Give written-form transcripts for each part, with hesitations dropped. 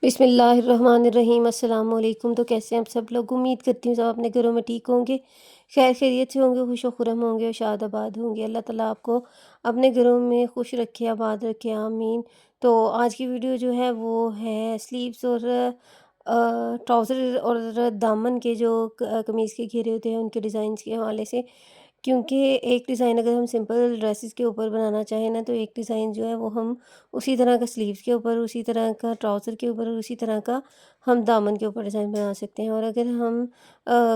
بسم اللہ الرحمن الرحیم۔ السلام علیکم۔ تو کیسے ہیں آپ سب لوگ؟ امید کرتی ہوں سب اپنے گھروں میں ٹھیک ہوں گے، خیر خیریت سے ہوں گے، خوش و خرم ہوں گے اور شاد آباد ہوں گے۔ اللہ تعالیٰ آپ کو اپنے گھروں میں خوش رکھے، آباد رکھے، آمین۔ تو آج کی ویڈیو جو ہے وہ ہے سلیوز اور ٹراؤزر اور دامن کے جو قمیض کے گھیرے ہوتے ہیں ان کے ڈیزائنس کے حوالے سے، کیونکہ ایک ڈیزائن اگر ہم سمپل ڈریسز کے اوپر بنانا چاہیں نا، تو ایک ڈیزائن جو ہے وہ ہم اسی طرح کا سلیوز کے اوپر، اسی طرح کا ٹراؤزر کے اوپر اور اسی طرح کا ہم دامن کے اوپر ڈیزائن بنا سکتے ہیں۔ اور اگر ہم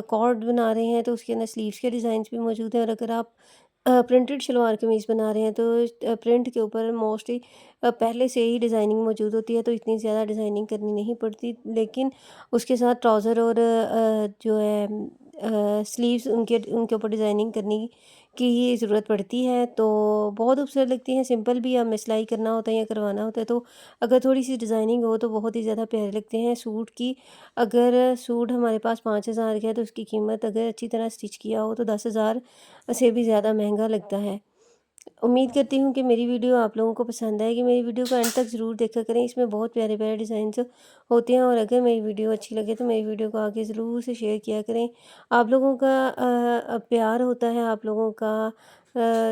کارڈ بنا رہے ہیں تو اس کے اندر سلیوز کے ڈیزائنس بھی موجود ہیں، اور اگر آپ پرنٹڈ شلوار قمیض بنا رہے ہیں تو پرنٹ کے اوپر موسٹلی پہلے سے ہی ڈیزائننگ موجود ہوتی ہے، تو اتنی زیادہ ڈیزائننگ کرنی نہیں پڑتی، لیکن اس کے ساتھ ٹراؤزر اور جو ہے سلیوز ان کے اوپر ڈیزائننگ کرنے کی ضرورت پڑتی ہے، تو بہت خوبصورت لگتی ہیں۔ سمپل بھی ہمیں سلائی کرنا ہوتا ہے یا کروانا ہوتا ہے تو اگر تھوڑی سی ڈیزائننگ ہو تو بہت ہی زیادہ پیارے لگتے ہیں سوٹ کی۔ اگر سوٹ ہمارے پاس 5,000 کا ہے تو اس کی قیمت اگر اچھی طرح سٹچ کیا ہو تو 10,000 سے بھی زیادہ مہنگا لگتا ہے۔ امید کرتی ہوں کہ میری ویڈیو آپ لوگوں کو پسند آئے گی۔ میری ویڈیو کو اینڈ تک ضرور دیکھا کریں، اس میں بہت پیارے پیارے ڈیزائنز ہوتے ہیں، اور اگر میری ویڈیو اچھی لگے تو میری ویڈیو کو آگے ضرور سے شیئر کیا کریں۔ آپ لوگوں کا پیار ہوتا ہے، آپ لوگوں کا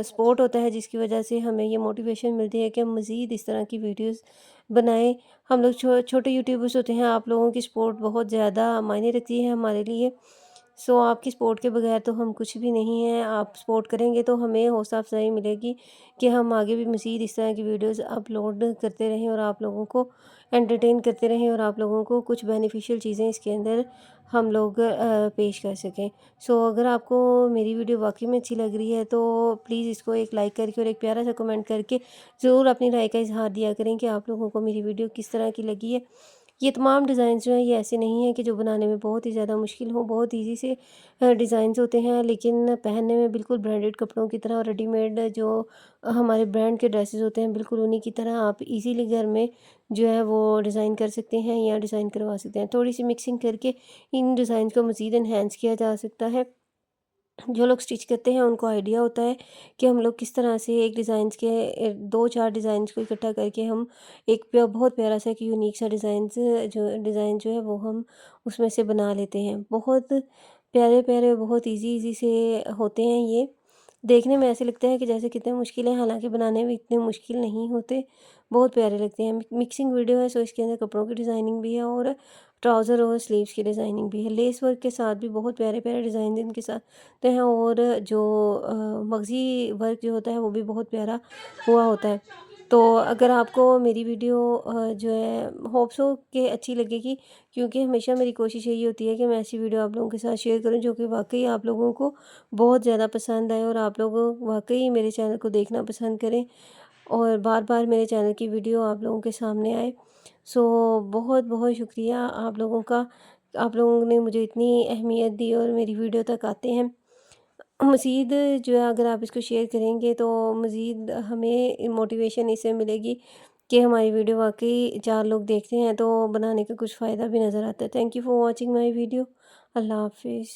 سپورٹ ہوتا ہے، جس کی وجہ سے ہمیں یہ موٹیویشن ملتی ہے کہ ہم مزید اس طرح کی ویڈیوز بنائیں۔ ہم لوگ چھوٹے یوٹیوبرز ہوتے ہیں، آپ لوگوں کی سپورٹ بہت زیادہ معنی رکھتی ہے ہمارے لیے۔ آپ کی سپورٹ کے بغیر تو ہم کچھ بھی نہیں ہیں۔ آپ سپورٹ کریں گے تو ہمیں حوصلہ افزائی ملے گی کہ ہم آگے بھی مزید اس طرح کی ویڈیوز اپلوڈ کرتے رہیں اور آپ لوگوں کو انٹرٹین کرتے رہیں، اور آپ لوگوں کو کچھ بینیفیشل چیزیں اس کے اندر ہم لوگ پیش کر سکیں۔ اگر آپ کو میری ویڈیو واقعی میں اچھی لگ رہی ہے تو پلیز اس کو ایک لائک کر کے اور ایک پیارا سا کمنٹ کر کے ضرور اپنی رائے کا اظہار دیا کریں کہ آپ لوگوں کو میری ویڈیو کس طرح کی لگی ہے۔ یہ تمام ڈیزائنز جو ہیں یہ ایسے نہیں ہیں کہ جو بنانے میں بہت ہی زیادہ مشکل ہوں، بہت ایزی سے ڈیزائنز ہوتے ہیں، لیکن پہننے میں بالکل برانڈڈ کپڑوں کی طرح اور ریڈی میڈ جو ہمارے برانڈ کے ڈریسز ہوتے ہیں بالکل انہی کی طرح آپ ایزیلی گھر میں جو ہے وہ ڈیزائن کر سکتے ہیں یا ڈیزائن کروا سکتے ہیں۔ تھوڑی سی مکسنگ کر کے ان ڈیزائنز کو مزید انہینس کیا جا سکتا ہے۔ جو لوگ سٹچ کرتے ہیں ان کو آئیڈیا ہوتا ہے کہ ہم لوگ کس طرح سے ایک ڈیزائنز کے 2-4 ڈیزائنز کو اکٹھا کر کے ہم ایک بہت پیارا سا ایک یونیک سا ڈیزائن جو ہے وہ ہم اس میں سے بنا لیتے ہیں۔ بہت پیارے پیارے، بہت ایزی سے ہوتے ہیں یہ۔ دیکھنے میں ایسے لگتا ہے کہ جیسے کتنے مشکل ہیں، حالانکہ بنانے میں اتنے مشکل نہیں ہوتے، بہت پیارے لگتے ہیں۔ مکسنگ ویڈیو ہے اس کے اندر کپڑوں کی ڈیزائننگ بھی ہے اور ٹراؤزر اور سلیوز کی ڈیزائننگ بھی ہے۔ لیس ورک کے ساتھ بھی بہت پیارے پیارے ڈیزائن ان کے ساتھ ہیں، اور جو مغزی ورک جو ہوتا ہے وہ بھی بہت پیارا ہوا ہوتا ہے۔ تو اگر آپ کو میری ویڈیو جو ہے ہوپ سو کہ اچھی لگے گی، کیونکہ ہمیشہ میری کوشش یہی ہوتی ہے کہ میں ایسی ویڈیو آپ لوگوں کے ساتھ شیئر کروں جو کہ واقعی آپ لوگوں کو بہت زیادہ پسند آئے اور آپ لوگ واقعی میرے چینل کو دیکھنا پسند کریں اور بار بار میرے چینل کی ویڈیو آپ لوگوں کے سامنے آئے۔ بہت بہت شکریہ آپ لوگوں کا، آپ لوگوں نے مجھے اتنی اہمیت دی اور میری ویڈیو تک آتے ہیں۔ مزید جو ہے اگر آپ اس کو شیئر کریں گے تو مزید ہمیں موٹیویشن اس سے ملے گی کہ ہماری ویڈیو واقعی 4 لوگ دیکھتے ہیں تو بنانے کا کچھ فائدہ بھی نظر آتا ہے۔ Thank you for watching my video. Allah حافظ۔